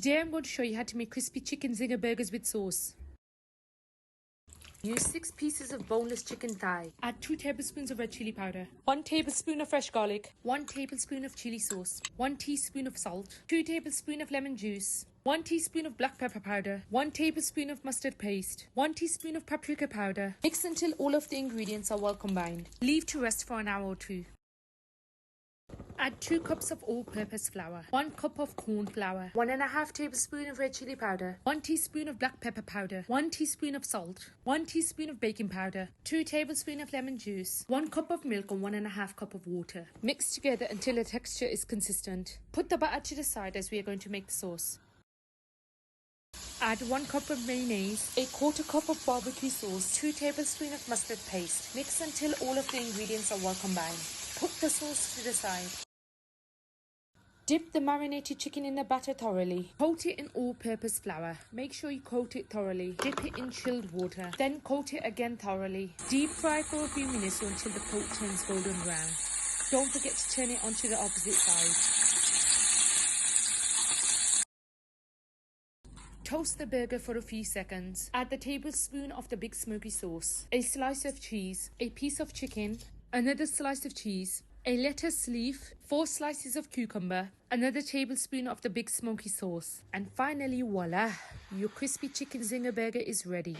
Today I'm going to show you how to make crispy chicken zinger burgers with sauce. Use 6 pieces of boneless chicken thigh. Add 2 tablespoons of red chili powder, 1 tablespoon of fresh garlic, 1 tablespoon of chili sauce, 1 teaspoon of salt, 2 tablespoons of lemon juice, 1 teaspoon of black pepper powder, 1 tablespoon of mustard paste, 1 teaspoon of paprika powder. Mix until all of the ingredients are well combined. Leave to rest for an hour or 2. Add 2 cups of all-purpose flour, 1 cup of corn flour, 1½ tablespoon of red chili powder, 1 teaspoon of black pepper powder, 1 teaspoon of salt, 1 teaspoon of baking powder, 2 tablespoons of lemon juice, 1 cup of milk and 1½ cup of water. Mix together until the texture is consistent. Put the batter to the side as we are going to make the sauce. Add 1 cup of mayonnaise, a 1/4 cup of barbecue sauce, 2 tablespoons of mustard paste. Mix until all of the ingredients are well combined. Put the sauce to the side. Dip the marinated chicken in the batter thoroughly. Coat it in all-purpose flour. Make sure you coat it thoroughly. Dip it in chilled water. Then coat it again thoroughly. Deep fry for a few minutes or until the coat turns golden brown. Don't forget to turn it onto the opposite side. Toast the burger for a few seconds. Add the tablespoon of the big smoky sauce, a slice of cheese, a piece of chicken, another slice of cheese, a lettuce leaf, 4 slices of cucumber, another tablespoon of the big smoky sauce, and finally voila, your crispy chicken zinger burger is ready.